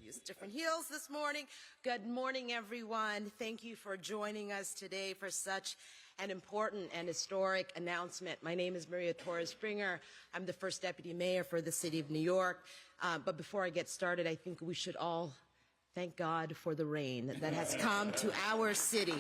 use different heels this morning. Good morning, everyone. Thank you for joining us today for such an important and historic announcement. My name is Maria Torres-Springer. I'm the first deputy mayor for the city of New York. But before I get started, I think we should all thank God for the rain that has come to our city.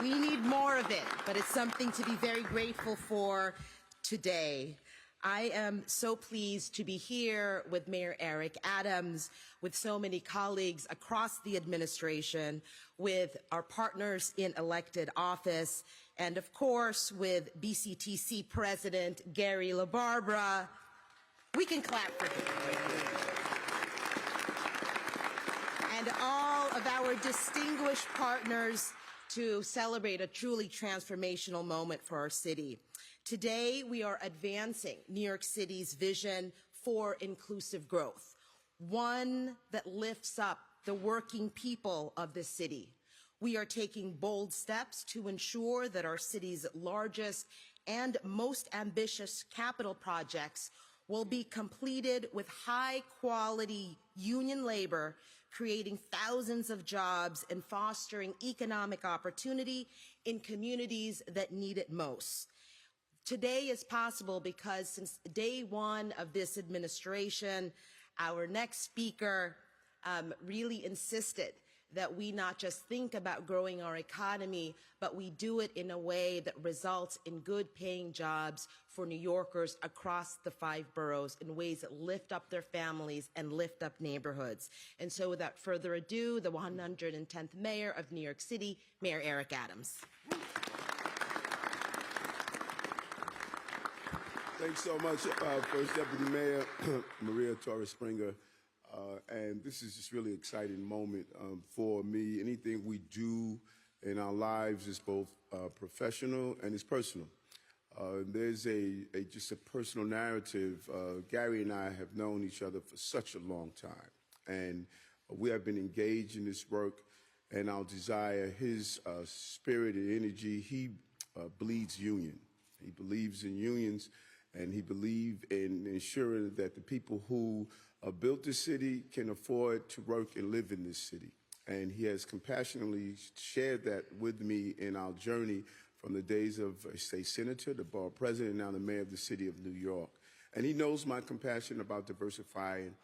We need more of it, but it's something to be very grateful for today. I am so pleased to be here with Mayor Eric Adams, with so many colleagues across the administration, with our partners in elected office, and of course with BCTC President Gary LaBarbera. We can clap for him. And all of our distinguished partners to celebrate a truly transformational moment for our city. Today, we are advancing New York City's vision for inclusive growth, one that lifts up the working people of the city. We are taking bold steps to ensure that our city's largest and most ambitious capital projects will be completed with high-quality union labor, creating thousands of jobs and fostering economic opportunity in communities that need it most. Today is possible because since day one of this administration, our next speaker really insisted that we not just think about growing our economy, but we do it in a way that results in good paying jobs for New Yorkers across the 5 boroughs in ways that lift up their families and lift up neighborhoods. And so without further ado, the 110th Mayor of New York City, Mayor Eric Adams. Thanks so much, First Deputy Mayor Maria Torres-Springer. And this is just really exciting moment for me. Anything we do in our lives is both professional and it's personal. There's just a personal narrative. Gary and I have known each other for such a long time, and we have been engaged in this work. And I'll desire his spirit and energy. He bleeds union. He believes in unions. And he believed in ensuring that the people who built the city can afford to work and live in this city. And he has compassionately shared that with me in our journey from the days of a state senator, the borough president, and now the mayor of the city of New York. And he knows my compassion about diversifying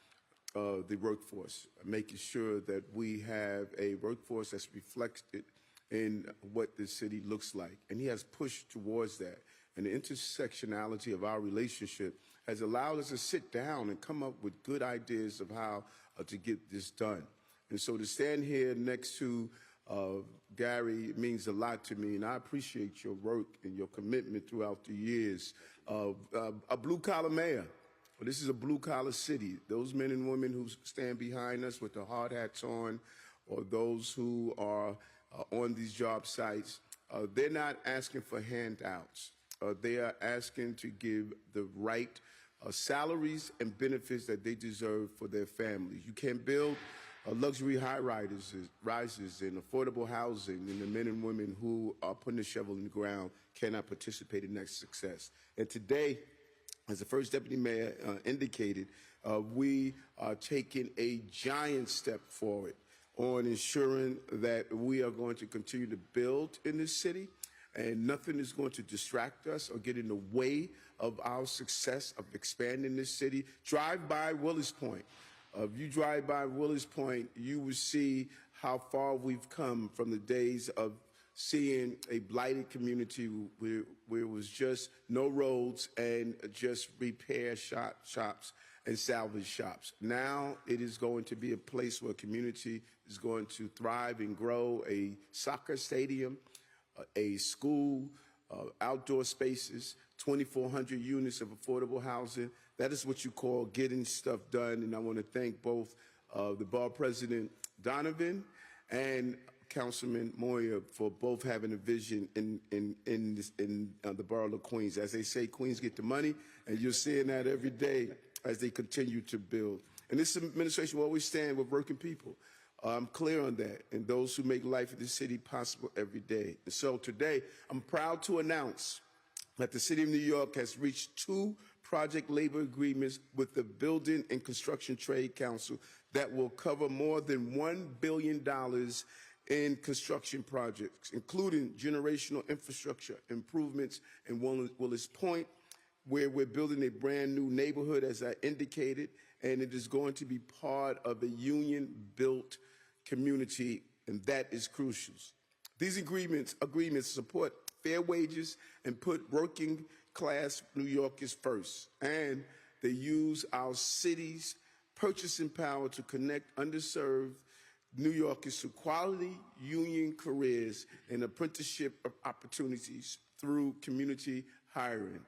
the workforce, making sure that we have a workforce that's reflected in what the city looks like. And he has pushed towards that. And the intersectionality of our relationship has allowed us to sit down and come up with good ideas of how to get this done. And so to stand here next to Gary means a lot to me, and I appreciate your work and your commitment throughout the years. A blue-collar mayor. Well, this is a blue-collar city. Those men and women who stand behind us with the hard hats on, or those who are on these job sites, they're not asking for handouts. They are asking to give the right salaries and benefits that they deserve for their families. You can't build luxury high-rises and affordable housing, and the men and women who are putting the shovel in the ground cannot participate in that success. And today, as the first deputy mayor indicated, we are taking a giant step forward on ensuring that we are going to continue to build in this city, and nothing is going to distract us or get in the way of our success of expanding this city. Drive by Willet Point. If you drive by Willet Point, you will see how far we've come from the days of seeing a blighted community where it was just no roads and just repair shops and salvage shops. Now it is going to be a place where community is going to thrive and grow, a soccer stadium, a school, outdoor spaces, 2,400 units of affordable housing. That is what you call getting stuff done. And I want to thank both the borough president, Donovan, and Councilman Moyer for both having a vision in the borough of Queens. As they say, Queens get the money, and you're seeing that every day as they continue to build. And this administration will always stand with working people. I'm clear on that, and those who make life in the city possible every day. And so today, I'm proud to announce that the city of New York has reached 2 project labor agreements with the Building and Construction Trade Council that will cover more than $1 billion in construction projects, including generational infrastructure improvements in Willet Point, where we're building a brand new neighborhood, as I indicated, and it is going to be part of a union-built community, and that is crucial. These agreements support fair wages and put working-class New Yorkers first, and they use our city's purchasing power to connect underserved New Yorkers to quality union careers and apprenticeship opportunities through community hiring.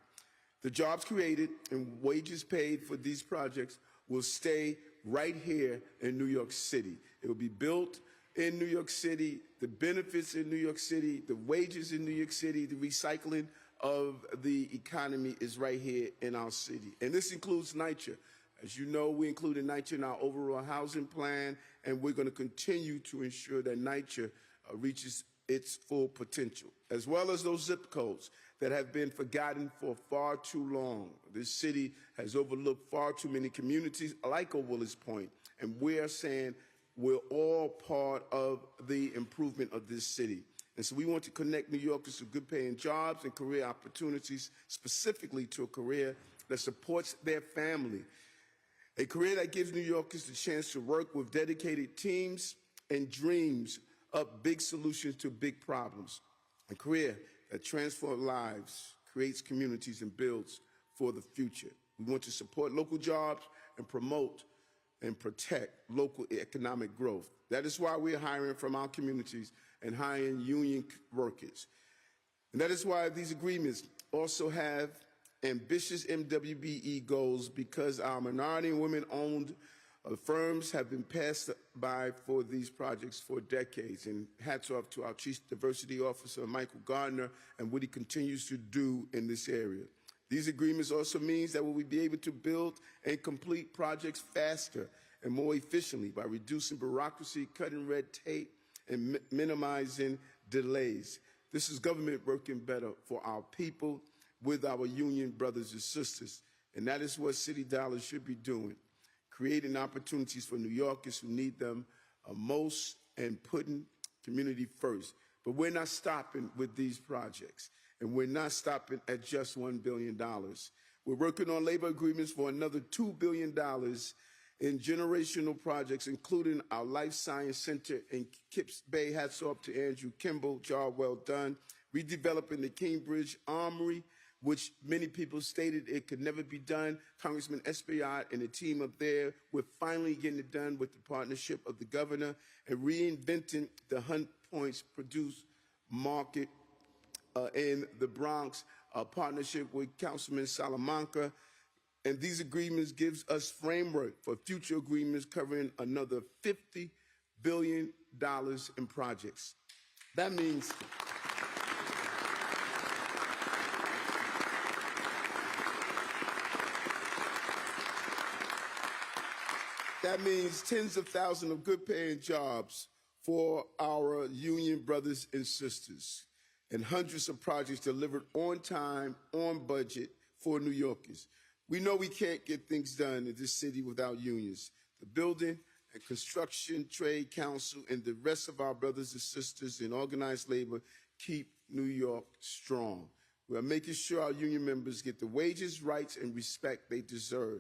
The jobs created and wages paid for these projects will stay right here in New York City. It will be built in New York City, the benefits in New York City, the wages in New York City, the recycling of the economy is right here in our city. And this includes NYCHA. As you know, we included NYCHA in our overall housing plan, and we're going to continue to ensure that NYCHA reaches its full potential, as well as those zip codes that have been forgotten for far too long. This city has overlooked far too many communities like Willet Point, and we're saying we're all part of the improvement of this city. And so we want to connect New Yorkers to good-paying jobs and career opportunities, specifically to a career that supports their family, a career that gives New Yorkers the chance to work with dedicated teams and dreams up big solutions to big problems, a career that transforms lives, creates communities, and builds for the future. We want to support local jobs and promote and protect local economic growth. That is why we're hiring from our communities and hiring union workers. And that is why these agreements also have ambitious MWBE goals, because our minority and women-owned firms have been passed by for these projects for decades. And hats off to our Chief Diversity Officer, Michael Gardner, and what he continues to do in this area. These agreements also means that we will be able to build and complete projects faster and more efficiently by reducing bureaucracy, cutting red tape, and minimizing delays. This is government working better for our people with our union brothers and sisters. And that is what City Dollars should be doing, creating opportunities for New Yorkers who need them most and putting community first. But we're not stopping with these projects, and we're not stopping at just $1 billion. We're working on labor agreements for another $2 billion in generational projects, including our Life Science Center in Kips Bay. Hats off to Andrew Kimball, job well done. Redeveloping the Cambridge Armory, which many people stated it could never be done. Congressman Espaillat and the team up there, we're finally getting it done with the partnership of the governor, and reinventing the Hunt Points Produce Market in the Bronx, a partnership with Councilman Salamanca. And these agreements gives us framework for future agreements covering another $50 billion in projects. That means tens of thousands of good-paying jobs for our union brothers and sisters, and hundreds of projects delivered on time, on budget for New Yorkers. We know we can't get things done in this city without unions. The Building and Construction Trade Council and the rest of our brothers and sisters in organized labor keep New York strong. We are making sure our union members get the wages, rights, and respect they deserve,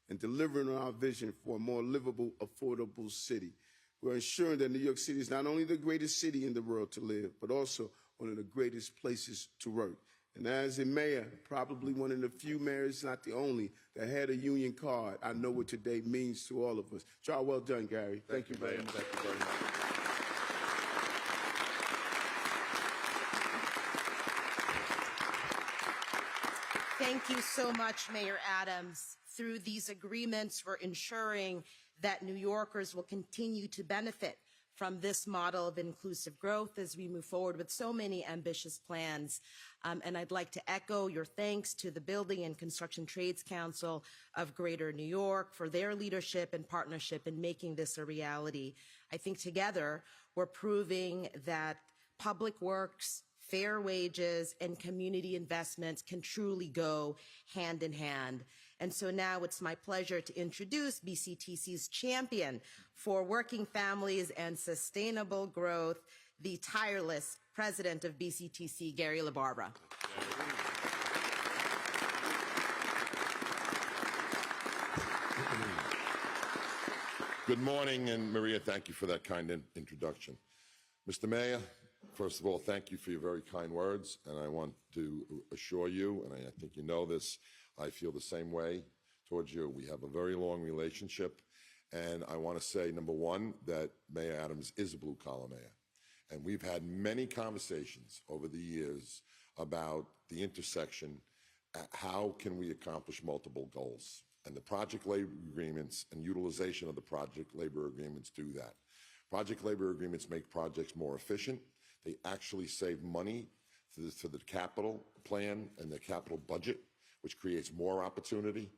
and delivering on our vision for a more livable, affordable city. We're ensuring that New York City is not only the greatest city in the world to live, but also one of the greatest places to work. And as a mayor, probably one of the few mayors, not the only, that had a union card, I know what today means to all of us. Job well done, Gary. Thank you very much. Thank you very much. Thank you so much, Mayor Adams. Through these agreements, we're ensuring that New Yorkers will continue to benefit from this model of inclusive growth as we move forward with so many ambitious plans. And I'd like to echo your thanks to the Building and Construction Trades Council of Greater New York for their leadership and partnership in making this a reality. I think together we're proving that public works, fair wages, and community investments can truly go hand in hand. And so now it's my pleasure to introduce BCTC's champion for working families and sustainable growth, the tireless president of BCTC, Gary LaBarbera. Good morning, and Maria, thank you for that kind introduction. Mr. Mayor, first of all, thank you for your very kind words, and I want to assure you, and I think you know this, I feel the same way towards you. We have a very long relationship, and I want to say, number one, that Mayor Adams is a blue-collar mayor, and we've had many conversations over the years about the intersection, how can we accomplish multiple goals. And the project labor agreements and utilization of the project labor agreements do that. Project labor agreements make projects more efficient. They actually save money to the capital plan and the capital budget, which creates more opportunity.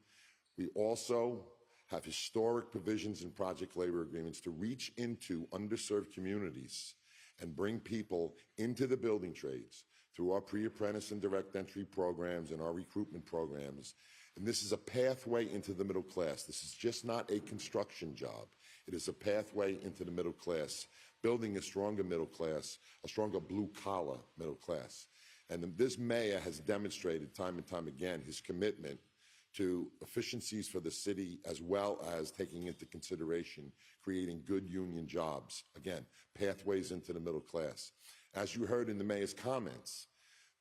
We also have historic provisions in project labor agreements to reach into underserved communities and bring people into the building trades through our pre-apprentice and direct entry programs and our recruitment programs. And this is a pathway into the middle class. This is just not a construction job. It is a pathway into the middle class, building a stronger middle class, a stronger blue-collar middle class. And this mayor has demonstrated time and time again his commitment to efficiencies for the city, as well as taking into consideration creating good union jobs. Again, pathways into the middle class. As you heard in the mayor's comments,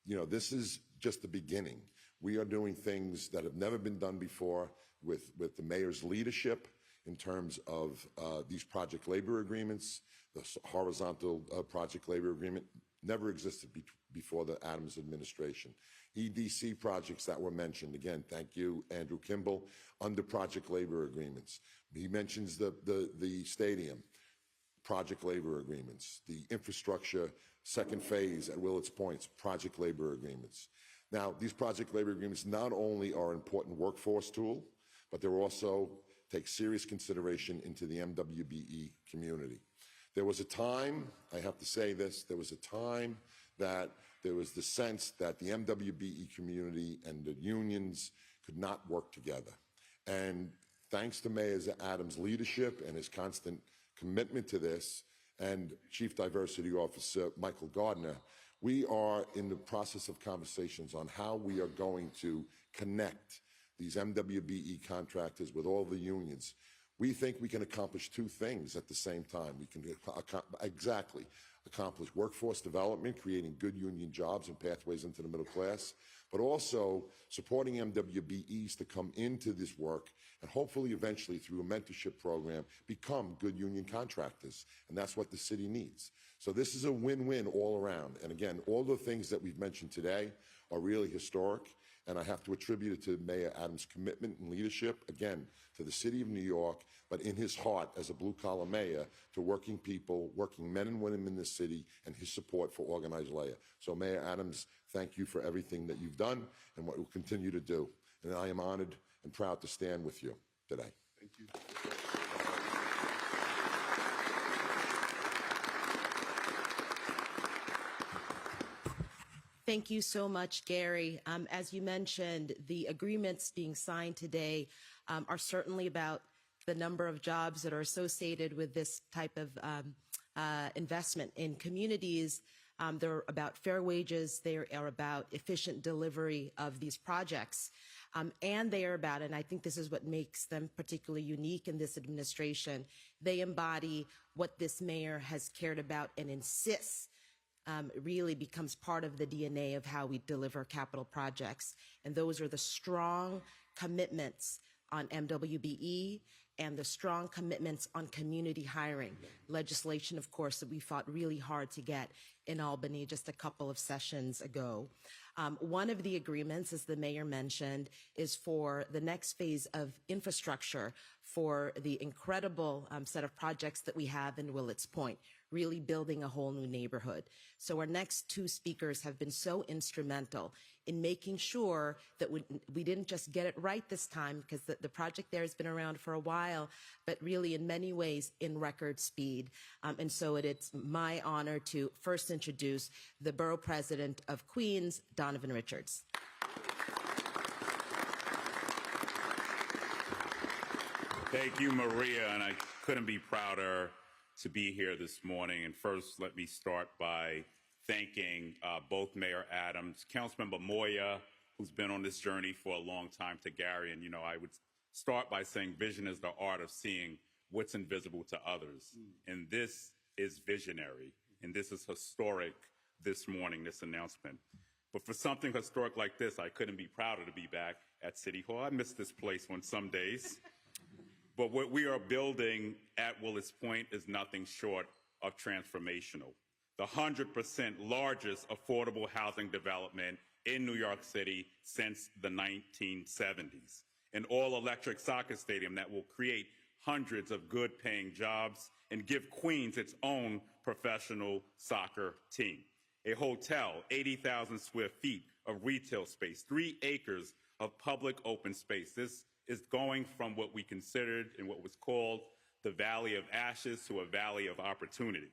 you know, this is just the beginning. We are doing things that have never been done before with the mayor's leadership in terms of these project labor agreements. The horizontal project labor agreement never existed before the Adams administration. EDC projects that were mentioned, again, thank you, Andrew Kimball, under project labor agreements. He mentions the stadium, project labor agreements, the infrastructure second phase at Willet Point, project labor agreements. Now, these project labor agreements not only are an important workforce tool, but they also take serious consideration into the MWBE community. There was a time, I have to say this, there was a time that there was the sense that the MWBE community and the unions could not work together. And thanks to Mayor Adams' leadership and his constant commitment to this, and Chief Diversity Officer Michael Gardner, we are in the process of conversations on how we are going to connect these MWBE contractors with all the unions. We think we can accomplish two things at the same time. We can accomplish workforce development, creating good union jobs and pathways into the middle class, but also supporting MWBEs to come into this work and hopefully eventually through a mentorship program become good union contractors. And that's what the city needs. So this is a win-win all around. And again, all the things that we've mentioned today are really historic. And I have to attribute it to Mayor Adams' commitment and leadership, again, to the city of New York, but in his heart as a blue-collar mayor, to working people, working men and women in the city, and his support for organized labor. So Mayor Adams, thank you for everything that you've done and what you'll continue to do. And I am honored and proud to stand with you today. Thank you. Thank you so much, Gary. As you mentioned, the agreements being signed today are certainly about the number of jobs that are associated with this type of investment in communities. They're about fair wages. They are about efficient delivery of these projects. And they are about, and I think this is what makes them particularly unique in this administration, they embody what this mayor has cared about and insists really becomes part of the DNA of how we deliver capital projects. And those are the strong commitments on MWBE and the strong commitments on community hiring. Legislation, of course, that we fought really hard to get in Albany just a couple of sessions ago. One of the agreements, as the mayor mentioned, is for the next phase of infrastructure for the incredible set of projects that we have in Willets Point, really building a whole new neighborhood. So our next two speakers have been so instrumental in making sure that we didn't just get it right this time, because the project there has been around for a while, but really in many ways in record speed. And so it's my honor to first introduce the Borough President of Queens, Donovan Richards. Thank you, Maria, and I couldn't be prouder to be here this morning. And first, let me start by thanking both Mayor Adams, Councilmember Moya, who's been on this journey for a long time, to Gary. And, I would start by saying vision is the art of seeing what's invisible to others. And this is visionary, and this is historic this morning, this announcement. But for something historic like this, I couldn't be prouder to be back at City Hall. I miss this place on some days. But what we are building at Willet Point is nothing short of transformational. The 100% largest affordable housing development in New York City since the 1970s. An all-electric soccer stadium that will create hundreds of good-paying jobs and give Queens its own professional soccer team. A hotel, 80,000 square feet of retail space, 3 acres of public open space. This is going from what we considered and what was called the Valley of Ashes to a Valley of Opportunity.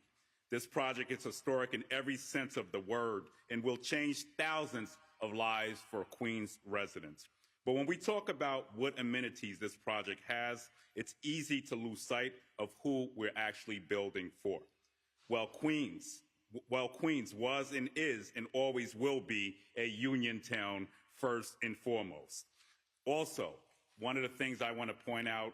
This project is historic in every sense of the word and will change thousands of lives for Queens residents. But when we talk about what amenities this project has, it's easy to lose sight of who we're actually building for. Well, Queens was and is and always will be a union town first and foremost. Also, one of the things I want to point out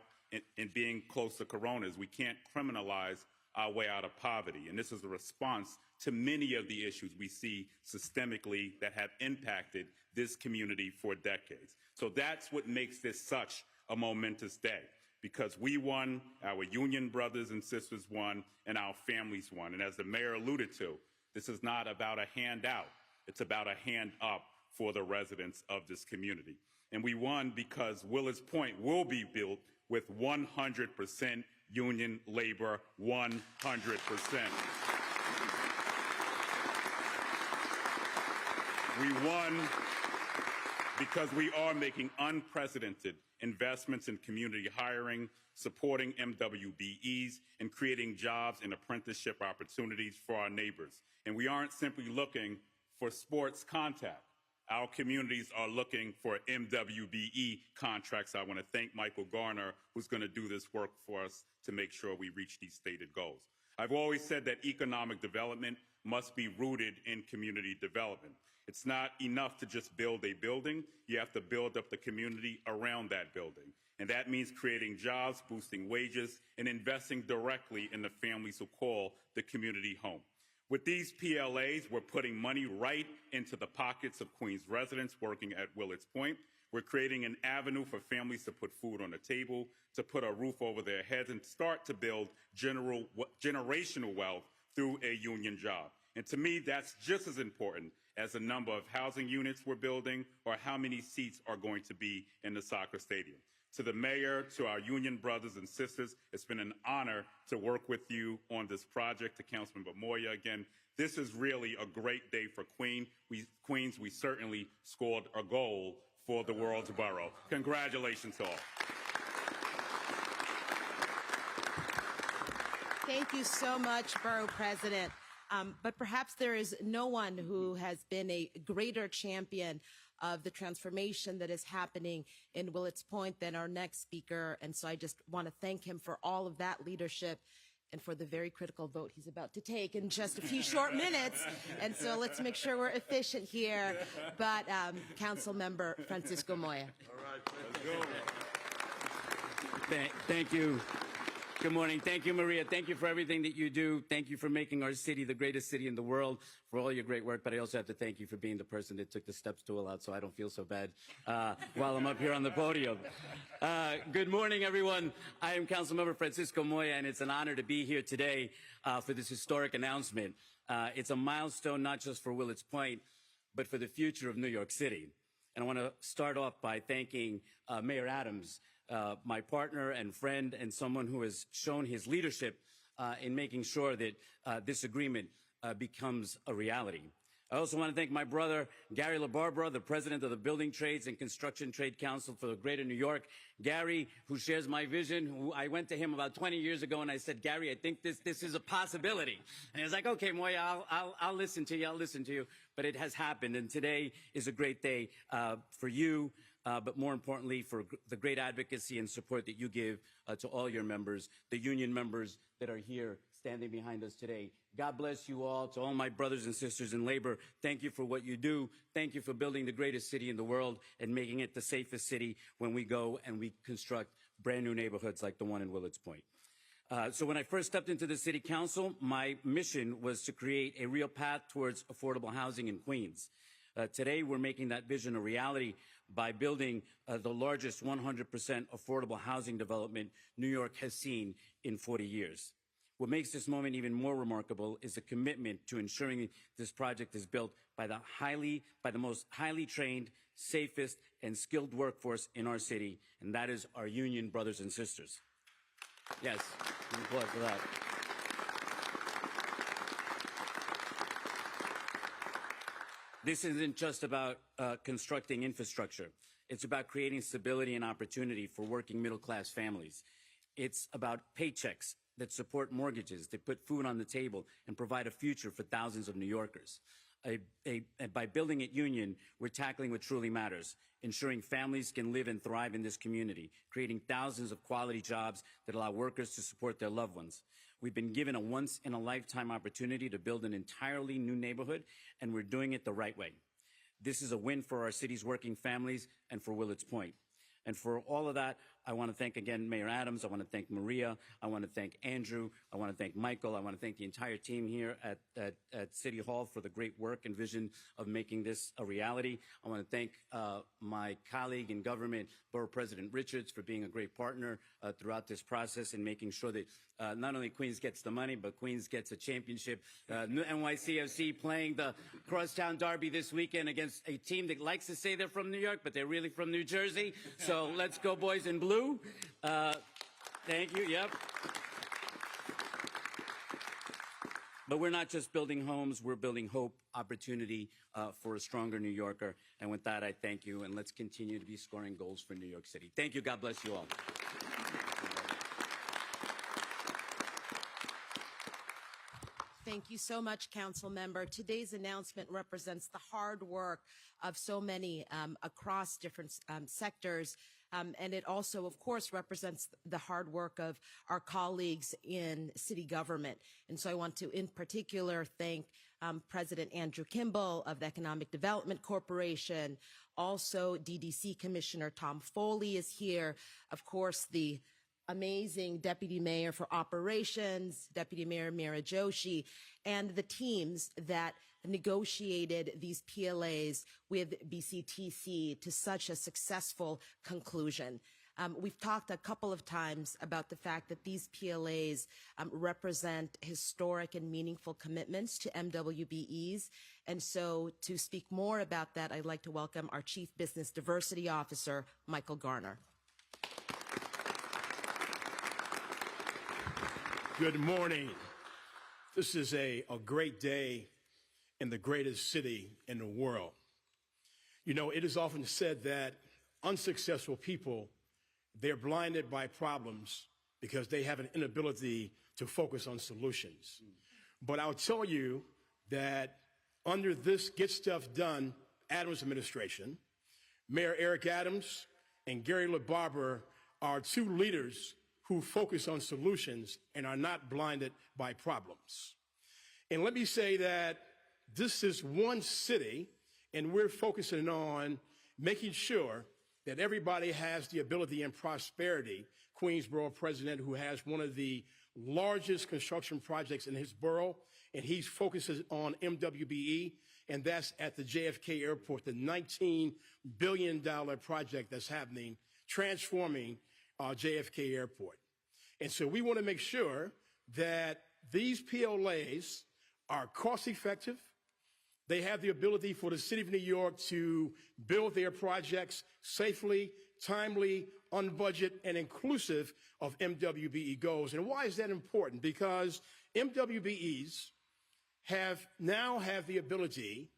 in being close to Corona is we can't criminalize our way out of poverty. And this is a response to many of the issues we see systemically that have impacted this community for decades. So that's what makes this such a momentous day, because we won, our union brothers and sisters won, and our families won. And as the mayor alluded to, this is not about a handout. It's about a hand up for the residents of this community. And we won because Willet Point will be built with 100% union labor, 100%. We won because we are making unprecedented investments in community hiring, supporting MWBEs, and creating jobs and apprenticeship opportunities for our neighbors. And we aren't simply looking for sports contact. Our communities are looking for MWBE contracts. I want to thank Michael Garner, who's going to do this work for us to make sure we reach these stated goals. I've always said that economic development must be rooted in community development. It's not enough to just build a building. You have to build up the community around that building. And that means creating jobs, boosting wages, and investing directly in the families who call the community home. With these PLAs, we're putting money right into the pockets of Queens residents working at Willet Point. We're creating an avenue for families to put food on the table, to put a roof over their heads, and start to build generational wealth through a union job. And to me, that's just as important as the number of housing units we're building or how many seats are going to be in the soccer stadium. To the mayor, to our union brothers and sisters, it's been an honor to work with you on this project. To Councilmember Moya, again, this is really a great day for Queens. We certainly scored a goal for the world's borough. Congratulations to all. Thank you so much, Borough President. But perhaps there is no one who has been a greater champion of the transformation that is happening in Willet Point than our next speaker. And so I just want to thank him for all of that leadership and for the very critical vote he's about to take in just a few short minutes. And so let's make sure we're efficient here. But Council Member Francisco Moya. All right, let's go. Thank you. Good morning. Thank you, Maria. Thank you for everything that you do. Thank you for making our city the greatest city in the world, for all your great work. But I also have to thank you for being the person that took the step stool out so I don't feel so bad while I'm up here on the podium. Good morning, everyone. I am Councilmember Francisco Moya, and it's an honor to be here today for this historic announcement. It's a milestone not just for Willet Point, but for the future of New York City. And I want to start off by thanking Mayor Adams, my partner and friend, and someone who has shown his leadership in making sure that this agreement becomes a reality. I also want to thank my brother, Gary LaBarbera, the president of the Building Trades and Construction Trade Council for the Greater New York. Gary, who shares my vision, I went to him about 20 years ago and I said, Gary, I think this is a possibility. And he was like, okay, Moya, I'll listen to you. I'll listen to you. But it has happened. And today is a great day for you, but more importantly, for the great advocacy and support that you give to all your members, the union members that are here standing behind us today. God bless you all. To all my brothers and sisters in labor, thank you for what you do. Thank you for building the greatest city in the world and making it the safest city when we go and we construct brand new neighborhoods like the one in Willet's Point. So when I first stepped into the city council, my mission was to create a real path towards affordable housing in Queens. Today, we're making that vision a reality by building the largest 100% affordable housing development New York has seen in 40 years. What makes this moment even more remarkable is the commitment to ensuring this project is built by the most highly trained, safest, and skilled workforce in our city, and that is our union brothers and sisters. Yes, an applause for that. This isn't just about constructing infrastructure. It's about creating stability and opportunity for working middle-class families. It's about paychecks that support mortgages, that put food on the table, and provide a future for thousands of New Yorkers. By building at Union, we're tackling what truly matters, ensuring families can live and thrive in this community, creating thousands of quality jobs that allow workers to support their loved ones. We've been given a once-in-a-lifetime opportunity to build an entirely new neighborhood, and we're doing it the right way. This is a win for our city's working families and for Willet's Point. And for all of that, I want to thank again Mayor Adams. I want to thank Maria. I want to thank Andrew. I want to thank Michael. I want to thank the entire team here at City Hall for the great work and vision of making this a reality. I want to thank my colleague in government, Borough President Richards, for being a great partner throughout this process and making sure that not only Queens gets the money, but Queens gets a championship. NYCFC playing the Crosstown Derby this weekend against a team that likes to say they're from New York, but they're really from New Jersey. So let's go, boys in blue. Thank you. Yep. But we're not just building homes, we're building hope, opportunity for a stronger New Yorker. And with that, I thank you, and let's continue to be scoring goals for New York City. Thank you. God bless you all. Thank you so much, Council Member. Today's announcement represents the hard work of so many across different sectors. And it also, of course, represents the hard work of our colleagues in city government. And so I want to, in particular, thank President Andrew Kimball of the Economic Development Corporation. Also, DDC Commissioner Tom Foley is here. Of course, the amazing Deputy Mayor for Operations, Deputy Mayor Meera Joshi, and the teams that negotiated these PLAs with BCTC to such a successful conclusion. We've talked a couple of times about the fact that these PLAs represent historic and meaningful commitments to MWBEs. And so to speak more about that, I'd like to welcome our Chief Business Diversity Officer, Michael Garner. Good morning. This is a great day in the greatest city in the world. You know, it is often said that unsuccessful people, they're blinded by problems because they have an inability to focus on solutions. But I'll tell you that under this Get Stuff Done Adams administration, Mayor Eric Adams and Gary LaBarbera are two leaders who focus on solutions and are not blinded by problems. And let me say that this is one city, and we're focusing on making sure that everybody has the ability and prosperity. Queens Borough President, who has one of the largest construction projects in his borough, and he focuses on MWBE, and that's at the JFK Airport, the $19 billion project that's happening, transforming JFK Airport. And so we want to make sure that these PLAs are cost effective. They have the ability for the city of New York to build their projects safely, timely, on budget, and inclusive of MWBE goals. And why is that important? Because MWBEs now have the ability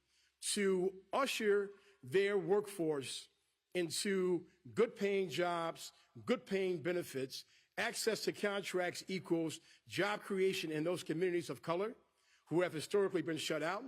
to usher their workforce into good paying jobs, good paying benefits. Access to contracts equals job creation in those communities of color who have historically been shut out.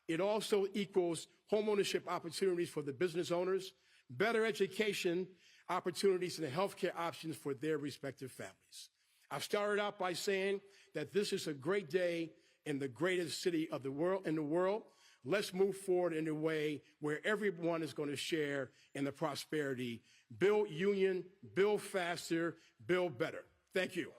It also equals homeownership opportunities for the business owners, better education opportunities, and healthcare options for their respective families. I've started out by saying that this is a great day in the greatest city of the world. Let's move forward in a way where everyone is going to share in the prosperity. Build union, build faster, build better. Thank you.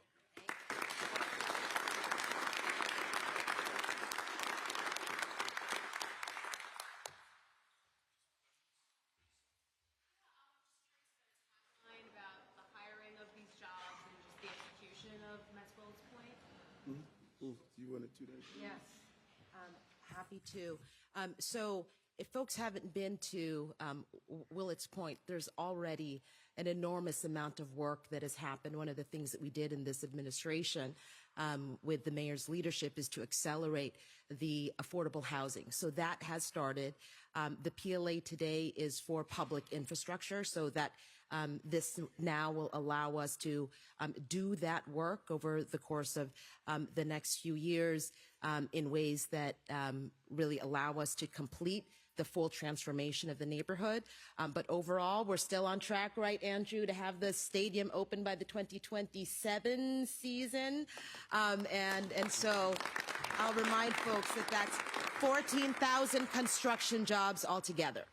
About the hiring of these jobs and just the execution of Willets Point? Do you want to do that? Yes, happy to. So if folks haven't been to Willet's Point, there's already an enormous amount of work that has happened. One of the things that we did in this administration with the mayor's leadership is to accelerate the affordable housing. So that has started. The PLA today is for public infrastructure, so that this now will allow us to do that work over the course of the next few years in ways that really allow us to complete the full transformation of the neighborhood. But overall, we're still on track, right, Andrew, to have the stadium open by the 2027 season. And so I'll remind folks that that's 14,000 construction jobs altogether.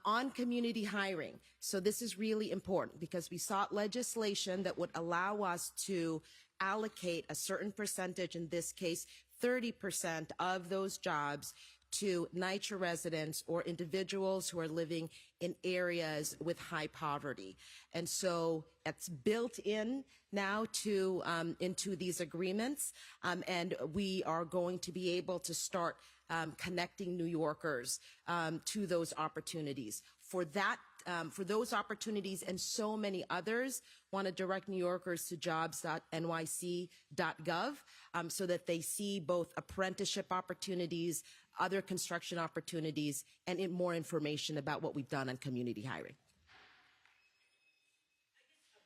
On community hiring, so this is really important because we sought legislation that would allow us to allocate a certain percentage, in this case 30% of those jobs, to NYCHA residents or individuals who are living in areas with high poverty. And so it's built in now to into these agreements, and we are going to be able to start connecting New Yorkers to those opportunities. For those opportunities and so many others, want to direct New Yorkers to jobs.nyc.gov so that they see both apprenticeship opportunities, other construction opportunities, and more information about what we've done on community hiring.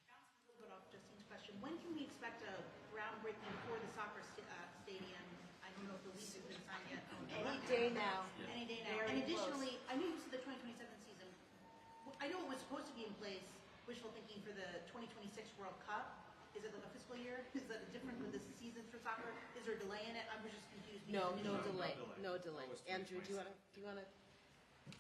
Bouncing a little bit off Justine's question, when can we expect a groundbreaking for the soccer stadium? I don't know if the lease has been signed yet. Any day now. Any day now. And additionally, I know you said the 2027 season. I know it was supposed to be in place, wishful thinking, for the 2026 World Cup. Is it like a fiscal year? Is that different with this season for soccer? Is there a delay in it? I was just confused. No delay. No delay. Andrew, do you want to?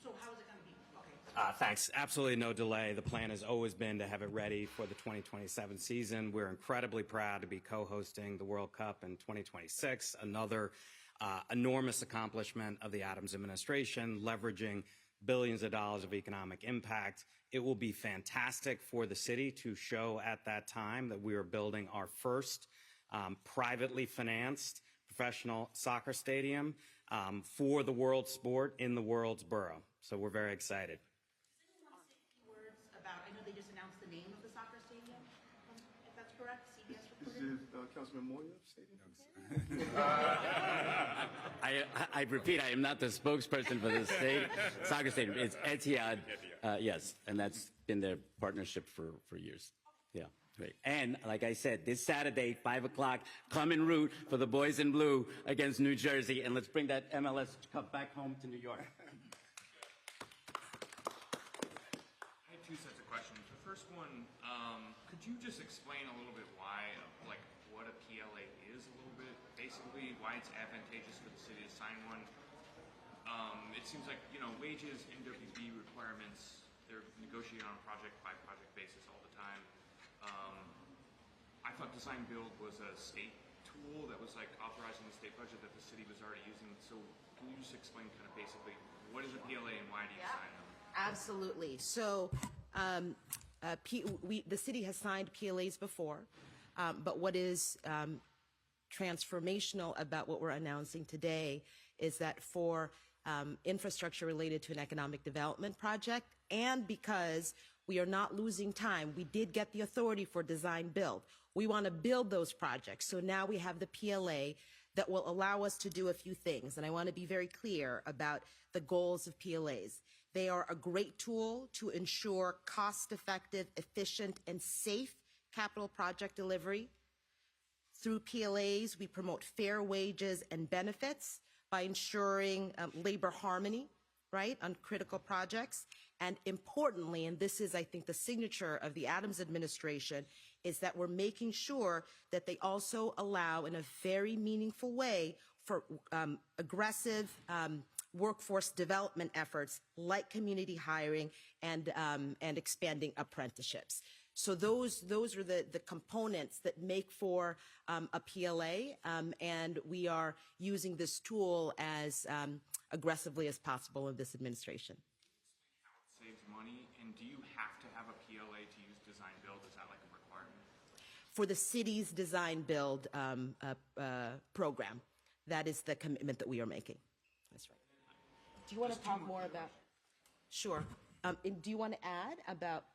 So how is it going to be? Okay. Thanks. Absolutely no delay. The plan has always been to have it ready for the 2027 season. We're incredibly proud to be co-hosting the World Cup in 2026, another enormous accomplishment of the Adams administration, leveraging billions of dollars of economic impact. It will be fantastic for the city to show at that time that we are building our first privately financed professional soccer stadium for the world sport in the world's borough. So we're very excited. Does anyone want to say a few words about, I know they just announced the name of the soccer stadium, if that's correct, CBS reported? This is Councilman Moya Stadium? I repeat, I am not the spokesperson for the soccer stadium. It's Etihad, yes, and that's been their partnership for years. Yeah, great. And like I said, this Saturday, 5 o'clock, come and root for the boys in blue against New Jersey, and let's bring that MLS Cup back home to New York. I have two sets of questions. The first one, could you just explain a little bit why, like, what a PLA is a little bit? Basically, why it's advantageous for the city to sign one. It seems like, you know, wages, MWBE requirements, they're negotiated on a project-by-project basis all the time. I thought design build was a state tool that was like authorizing the state budget that the city was already using. So can you just explain kind of basically what is a PLA and why do you sign them? Absolutely. So the city has signed PLAs before, but what is transformational about what we're announcing today is that for infrastructure related to an economic development project, and because we are not losing time, we did get the authority for design build. We want to build those projects. So now we have the PLA that will allow us to do a few things. And I want to be very clear about the goals of PLAs. They are a great tool to ensure cost-effective, efficient, and safe capital project delivery. Through PLAs, we promote fair wages and benefits by ensuring labor harmony, right, on critical projects. And importantly, and this is, I think, the signature of the Adams administration, is that we're making sure that they also allow in a very meaningful way for aggressive workforce development efforts like community hiring and expanding apprenticeships. So those are the components that make for a PLA, and we are using this tool as aggressively as possible in this administration. How it saves money, and do you have to have a PLA to use design build? Is that like a requirement? For the city's design build program, that is the commitment that we are making. That's right. Do you want to talk more about? Sure. And do you want to add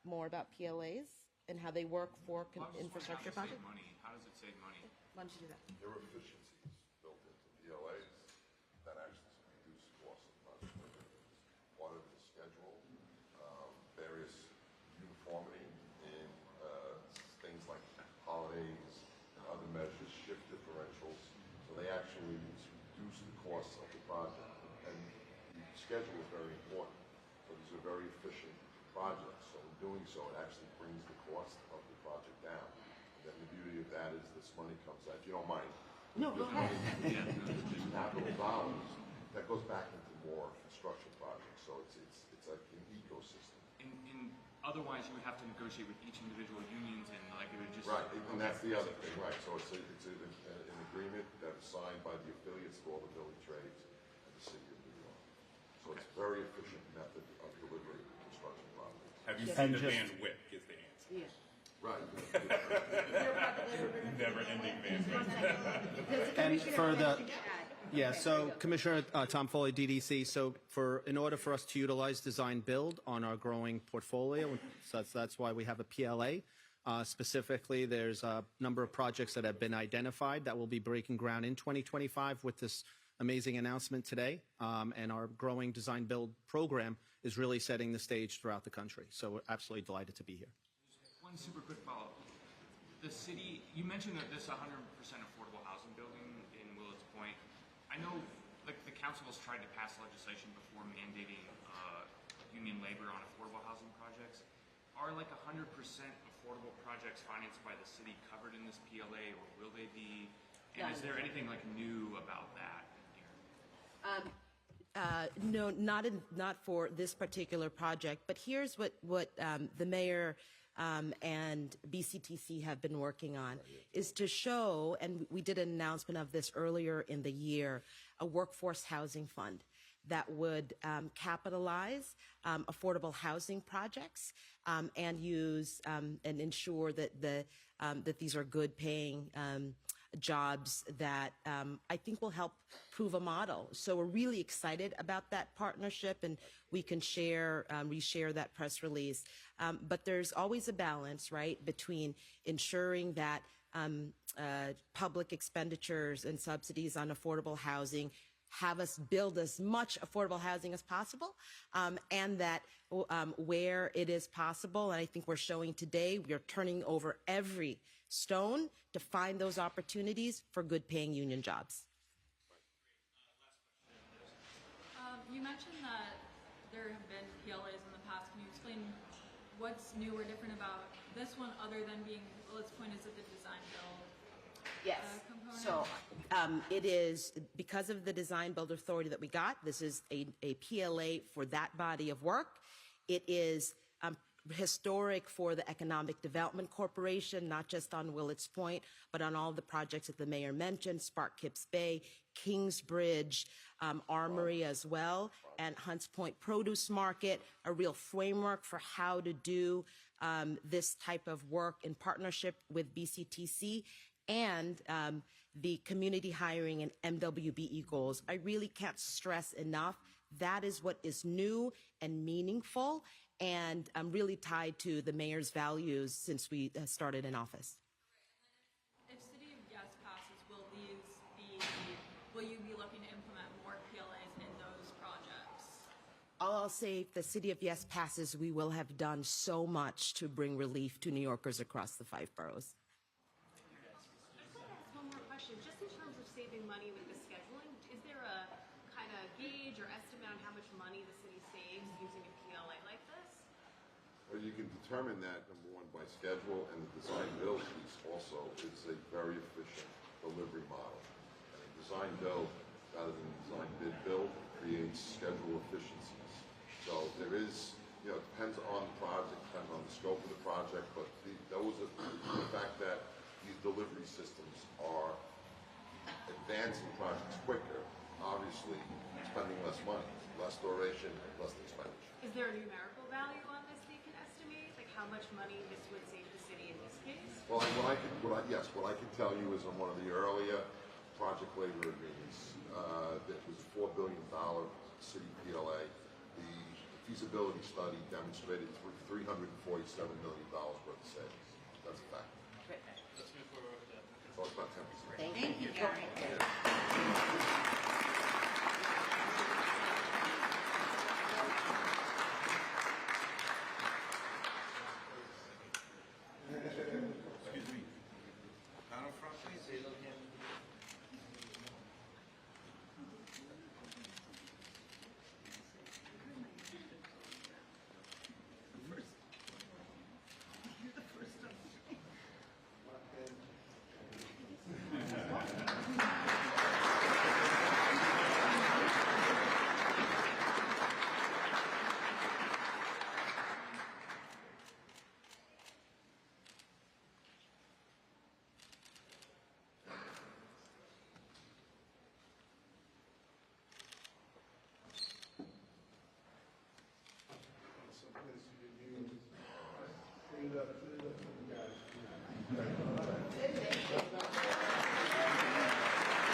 more about PLAs and how they work for infrastructure projects? How does it save money? Why don't you do that? There are efficiencies built into PLAs that actually reduce costs of project delivery. Part of the schedule, various uniformity in things like holidays and other measures, shift differentials, so they actually reduce the costs of the project. And the schedule is very important. So these are very efficient projects. So in doing so, it actually brings the cost of the project down. And then the beauty of that is this money comes out, if you don't mind. No, go ahead. These capital dollars, that goes back into more construction projects. So it's like an ecosystem. Otherwise, you would have to negotiate with each individual unions, and like it would just Right, and that's the other thing, right? So it's an agreement that is signed by the affiliates of all the building trades and the city of New York. So it's a very efficient method of delivering construction projects. Have you seen the bandwidth is the answer. Yeah. Right. Never-ending bandwidth. And for the, yeah, so Commissioner Tom Foley, DDC. So in order for us to utilize design build on our growing portfolio, so that's why we have a PLA. Specifically, there's a number of projects that have been identified that will be breaking ground in 2025 with this amazing announcement today. And our growing design build program is really setting the stage throughout the country. So we're absolutely delighted to be here. One super quick follow-up. The city, you mentioned that this 100% affordable housing building in Willet's Point. I know, like, the council has tried to pass legislation before mandating union labor on affordable housing projects. Are like 100% affordable projects financed by the city covered in this PLA, or will they be? And is there anything like new about that here? No, not for this particular project. But here's what the mayor and BCTC have been working on, is to show, and we did an announcement of this earlier in the year, a workforce housing fund that would capitalize affordable housing projects and use and ensure that that these are good paying jobs that I think will help prove a model. So we're really excited about that partnership, and we can reshare that press release. But there's always a balance, right, between ensuring that public expenditures and subsidies on affordable housing have us build as much affordable housing as possible, and that where it is possible, and I think we're showing today, we are turning over every stone to find those opportunities for good paying union jobs. You mentioned that there have been PLAs in the past. Can you explain what's new or different about this one other than being, Willet's Point, is it the design build? Yes. Component? So it is, because of the design build authority that we got, this is a PLA for that body of work. It is historic for the Economic Development Corporation, not just on Willet's Point, but on all the projects that the mayor mentioned, Spark Kips Bay, Kingsbridge, Armory as well, and Hunts Point Produce Market, a real framework for how to do this type of work in partnership with BCTC and the community hiring and MWBE goals. I really can't stress enough, that is what is new and meaningful, and really tied to the mayor's values since we started in office. If City of Yes passes, will these be I'll say if the city of Yes passes, we will have done so much to bring relief to New Yorkers across the 5 boroughs. One more question. Just in terms of saving money with the scheduling, is there a kind of gauge or estimate on how much money the city saves using a PLA like this? Well, you can determine that, number one, by schedule, and the design build piece also. It's a very efficient delivery model. And a design build, rather than design bid build, creates schedule efficiencies. So there is, it depends on the project, depends on the scope of the project, but the fact that these delivery systems are advancing projects quicker, obviously spending less money, less duration, less expenditure. Is there a numerical value on this that you can estimate? Like how much money this would save the city in this case? Well, what I can tell you is on one of the earlier project labor agreements, that was a $4 billion city PLA. The feasibility study demonstrated $347 million worth of savings. That's a fact. Let's move forward with that. So it's about 10%. Thank you, Gary. Excuse me. Donald front, please. Say it again. Clean it up for the guys.